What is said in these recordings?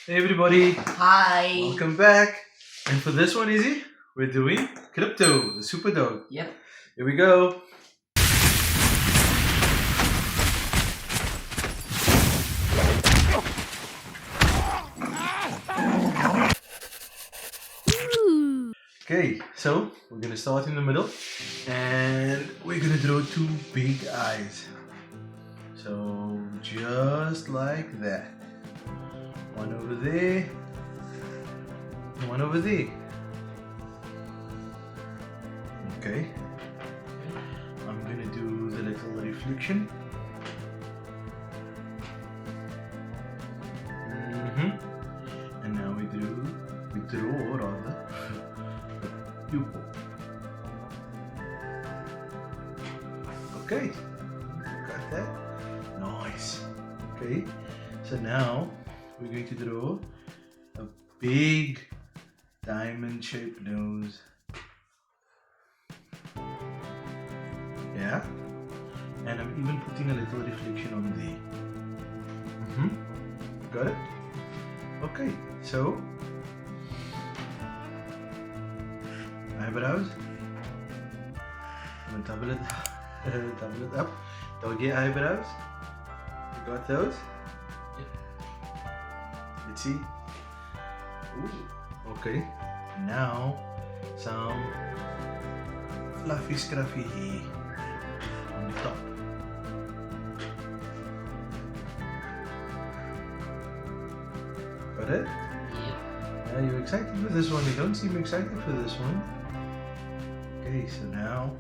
Hey everybody, Hi. welcome back. And for this one, Izzy, we're doing Krypto the Super Dog. Yep. Here we go. Okay, so we're gonna start in the middle and we're gonna draw two big eyes. So just like that. One over there, one over there. Okay. I'm gonna do the little reflection. And now we draw rather a pupil. Okay, got that? Nice. Okay, so now we're going to draw a big diamond shaped nose. Yeah, and I'm even putting a little reflection on there. Got it? Okay, so eyebrows. I'm gonna double it up. Doggy eyebrows. You got those? Yep. Let's see. Ooh, okay. Now some fluffy scruffy hair on the top. Got it? Yep. Are you excited for this one? You don't seem excited for this one. Okay, so now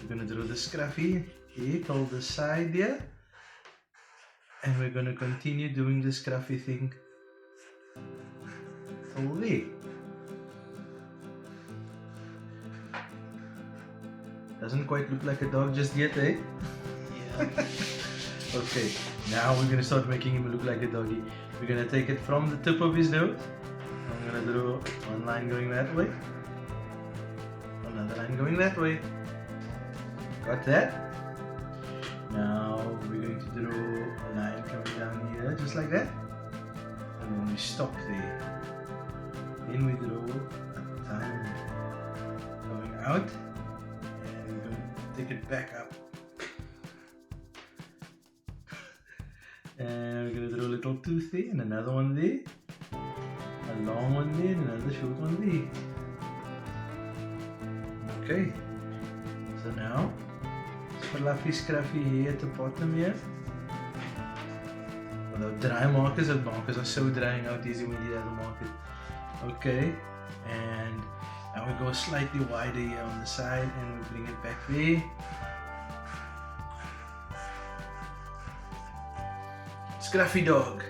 we're gonna draw the scruffy hair till the side here. And we're gonna continue doing the scruffy thing till there. Doesn't quite look like a dog just yet, eh? Yeah. Okay, now we're gonna start making him look like a doggy. We're gonna take it from the tip of his nose. I'm gonna draw one line going that way. Another line going that way. Got that? Now we're going to draw a line coming down here, just like that. And then we stop there. Then we draw a tongue going out. And we're going to take it back up. And we're going to draw a little tooth there and another one there. A long one there and another short one there. Okay. So now, fluffy scruffy hair at the bottom here. Without dry markers, the markers are so drying out easy when you have the markers. Okay. And now we go slightly wider here on the side and we bring it back there. Scruffy dog.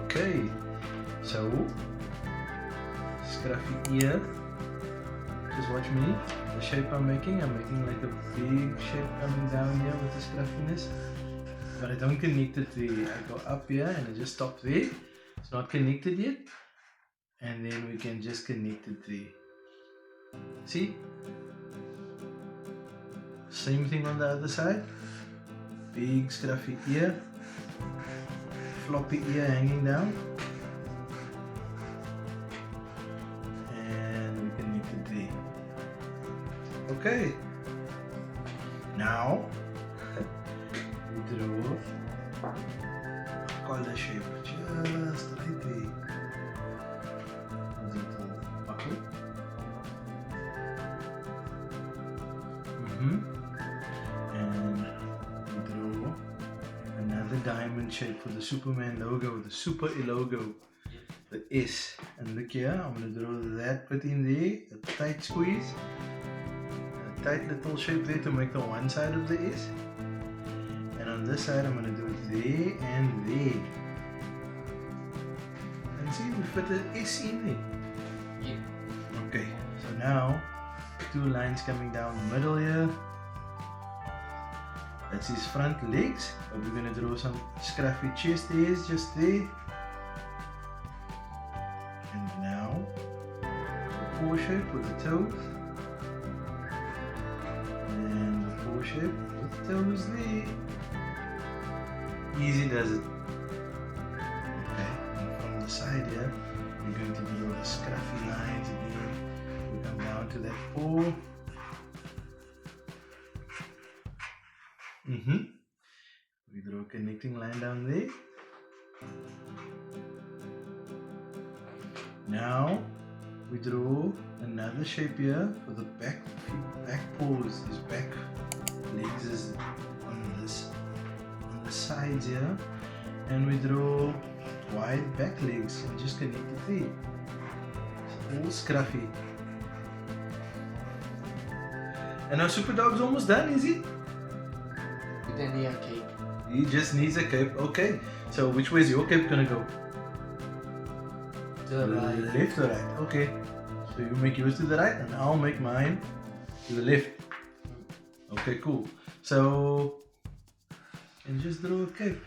Okay, so scruffy ear. Just watch me. The shape I'm making like a big shape coming down here with the scruffiness. But I don't connect it there. I go up here and I just stop there. It's not connected yet. And then we can just connect it there. See? Same thing on the other side. Big scruffy ear. Floppy ear hanging down. And we connect it there. Okay. Now we draw a collar shape just right there. A little buckle. And we draw another diamond shape for the Superman logo, the Super logo, the S. And look here, I'm going to draw that bit in there, a tight squeeze, a tight little shape there to make the one side of the S. And on this side, I'm going to do it there and there. And see, we fit the S in there. Yep. Okay, so now two lines coming down the middle here. That's his front legs, but we're going to draw some scruffy chest hairs just there. And now the paw shape with the toes. And the paw shape with the toes there. easy does it. Okay, and from the side here, we're going to do all the scruffy lines again. We come down to that paw. We draw a connecting line down there. Now we draw another shape here for the back paws. His back legs is on the sides here, and we draw wide back legs and just connect it there. It's all scruffy. And our super dog's almost done, is he? But then the cape. He just needs a cape. Okay, so which way is your cape gonna go? To the right. Left or right? Okay. So you make yours to the right and I'll make mine to the left. Okay, cool. So, and just draw a cape.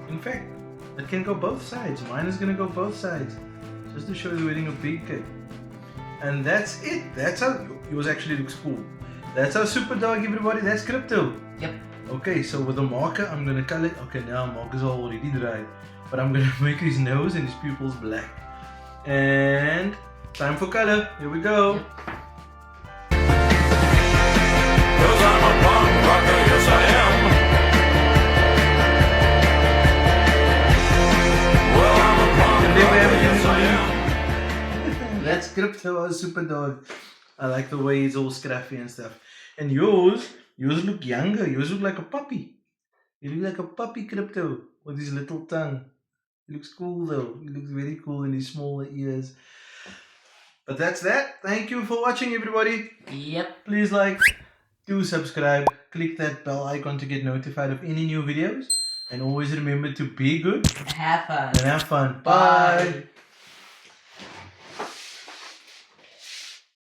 In fact, it can go both sides. Mine is gonna go both sides. Just to show you wearing a big cape. And that's it. That's how yours actually looks cool. That's our super dog, everybody. That's Krypto. Yep. Okay, so with a marker, I'm gonna color. Okay, now markers are already dried, but I'm gonna make his nose and his pupils black. And time for color. Here we go. Yep. Cause I'm a punk rocker, yes I am. Well, I'm a punk And then we have rocker, yes I am. That's Krypto, our super dog. I like the way he's all scruffy and stuff. And yours look younger. Yours look like a puppy. You look like a puppy, Krypto, with his little tongue. He looks cool though. He looks very cool in his smaller ears. But that's that. Thank you for watching, everybody. Yep. Please like, do subscribe, click that bell icon to get notified of any new videos. And always remember to be good Have fun. and have fun. Bye. Bye.